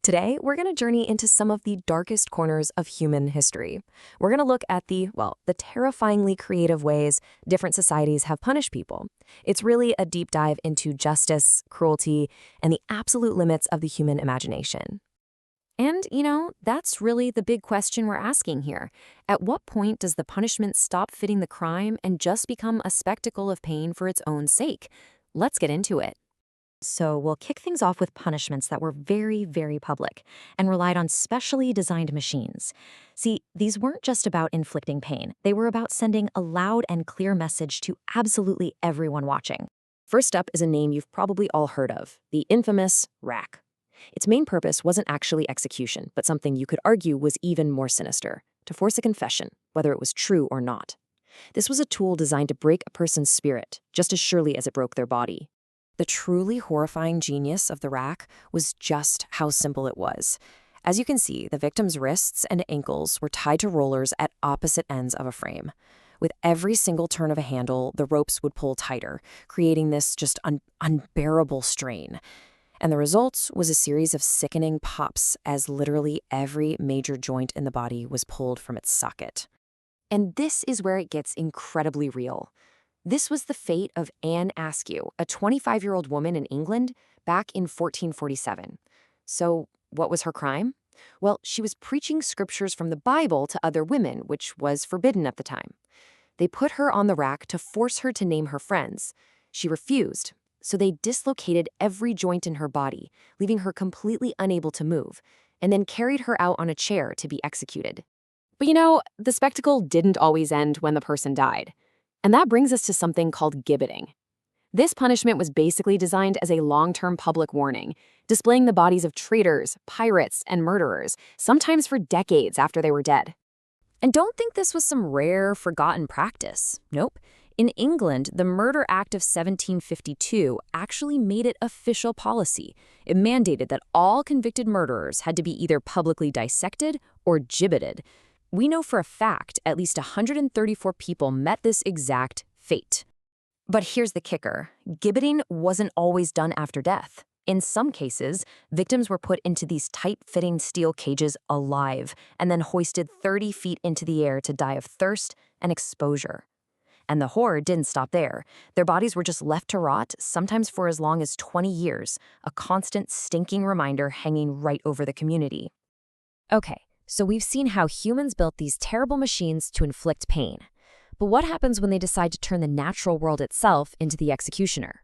Today, we're going to journey into some of the darkest corners of human history. We're going to look at the terrifyingly creative ways different societies have punished people. It's really a deep dive into justice, cruelty, and the absolute limits of the human imagination. And, that's really the big question we're asking here. At what point does the punishment stop fitting the crime and just become a spectacle of pain for its own sake? Let's get into it. So we'll kick things off with punishments that were very, very public and relied on specially designed machines. See, these weren't just about inflicting pain. They were about sending a loud and clear message to absolutely everyone watching. First up is a name you've probably all heard of, the infamous rack. Its main purpose wasn't actually execution, but something you could argue was even more sinister, to force a confession, whether it was true or not. This was a tool designed to break a person's spirit, just as surely as it broke their body. The truly horrifying genius of the rack was just how simple it was. As you can see, the victim's wrists and ankles were tied to rollers at opposite ends of a frame. With every single turn of a handle, the ropes would pull tighter, creating this just unbearable strain. And the result was a series of sickening pops as literally every major joint in the body was pulled from its socket. And this is where it gets incredibly real. This was the fate of Anne Askew, a 25-year-old woman in England back in 1447. So what was her crime? Well, she was preaching scriptures from the Bible to other women, which was forbidden at the time. They put her on the rack to force her to name her friends. She refused, so they dislocated every joint in her body, leaving her completely unable to move, and then carried her out on a chair to be executed. But the spectacle didn't always end when the person died. And that brings us to something called gibbeting. This punishment was basically designed as a long-term public warning, displaying the bodies of traitors, pirates, and murderers, sometimes for decades after they were dead. And don't think this was some rare, forgotten practice. Nope. In England, the Murder Act of 1752 actually made it official policy. It mandated that all convicted murderers had to be either publicly dissected or gibbeted. We know for a fact at least 134 people met this exact fate. But here's the kicker. Gibbeting wasn't always done after death. In some cases, victims were put into these tight-fitting steel cages alive and then hoisted 30 feet into the air to die of thirst and exposure. And the horror didn't stop there. Their bodies were just left to rot, sometimes for as long as 20 years, a constant stinking reminder hanging right over the community. Okay. So we've seen how humans built these terrible machines to inflict pain. But what happens when they decide to turn the natural world itself into the executioner?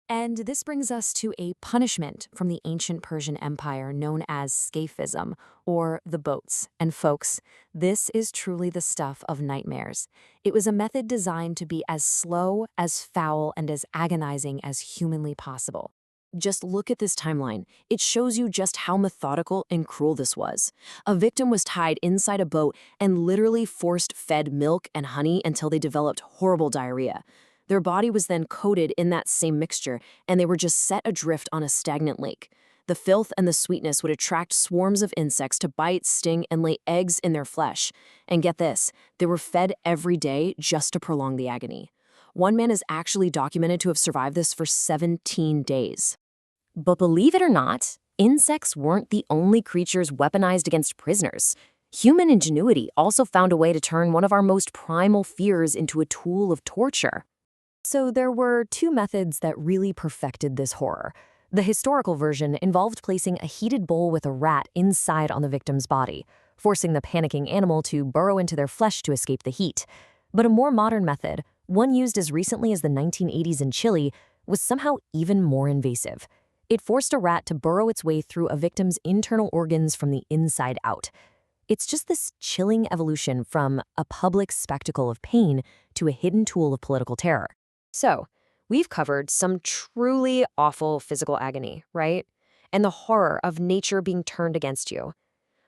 And this brings us to a punishment from the ancient Persian Empire known as scaphism, or the boats. And folks, this is truly the stuff of nightmares. It was a method designed to be as slow, as foul, and as agonizing as humanly possible. Just look at this timeline. It shows you just how methodical and cruel this was. A victim was tied inside a boat and literally force-fed milk and honey until they developed horrible diarrhea. Their body was then coated in that same mixture, and they were just set adrift on a stagnant lake. The filth and the sweetness would attract swarms of insects to bite, sting, and lay eggs in their flesh. And get this, they were fed every day just to prolong the agony. One man is actually documented to have survived this for 17 days. But believe it or not, insects weren't the only creatures weaponized against prisoners. Human ingenuity also found a way to turn one of our most primal fears into a tool of torture. So there were two methods that really perfected this horror. The historical version involved placing a heated bowl with a rat inside on the victim's body, forcing the panicking animal to burrow into their flesh to escape the heat. But a more modern method, one used as recently as the 1980s in Chile, was somehow even more invasive. It forced a rat to burrow its way through a victim's internal organs from the inside out. It's just this chilling evolution from a public spectacle of pain to a hidden tool of political terror. So, we've covered some truly awful physical agony, right? And the horror of nature being turned against you.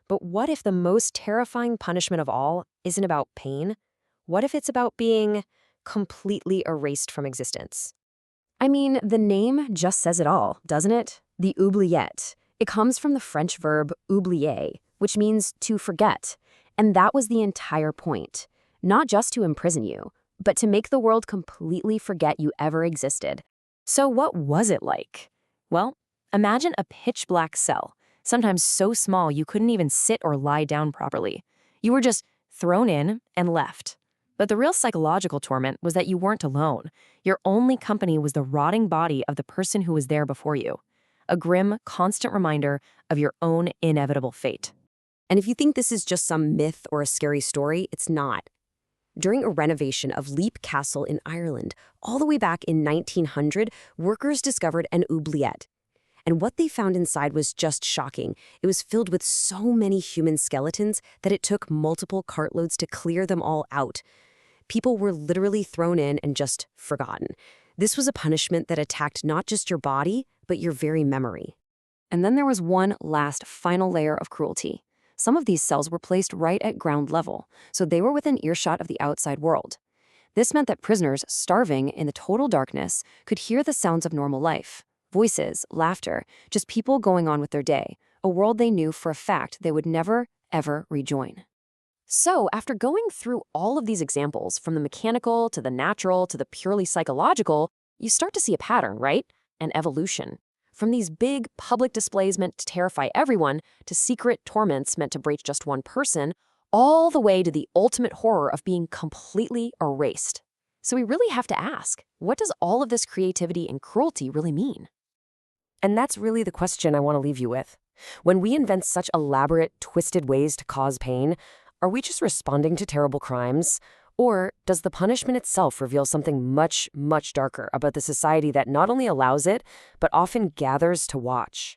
But what if the most terrifying punishment of all isn't about pain? What if it's about being completely erased from existence? I mean, the name just says it all, doesn't it? The oubliette. It comes from the French verb oublier, which means to forget. And that was the entire point. Not just to imprison you, but to make the world completely forget you ever existed. So what was it like? Well, imagine a pitch-black cell. sometimes so small you couldn't even sit or lie down properly. You were just thrown in and left. But the real psychological torment was that you weren't alone. Your only company was the rotting body of the person who was there before you. A grim, constant reminder of your own inevitable fate. And if you think this is just some myth or a scary story, it's not. During a renovation of Leap Castle in Ireland, all the way back in 1900, workers discovered an oubliette. And what they found inside was just shocking. It was filled with so many human skeletons that it took multiple cartloads to clear them all out. People were literally thrown in and just forgotten. This was a punishment that attacked not just your body, but your very memory. And then there was one last, final layer of cruelty. Some of these cells were placed right at ground level, so they were within earshot of the outside world. This meant that prisoners, starving in the total darkness, could hear the sounds of normal life. Voices, laughter, just people going on with their day, a world they knew for a fact they would never, ever rejoin. So, after going through all of these examples, from the mechanical to the natural to the purely psychological, you start to see a pattern, right? An evolution. From these big public displays meant to terrify everyone, to secret torments meant to break just one person, all the way to the ultimate horror of being completely erased. So we really have to ask, what does all of this creativity and cruelty really mean? And that's really the question I want to leave you with. When we invent such elaborate, twisted ways to cause pain, are we just responding to terrible crimes? Or does the punishment itself reveal something much, much darker about the society that not only allows it, but often gathers to watch?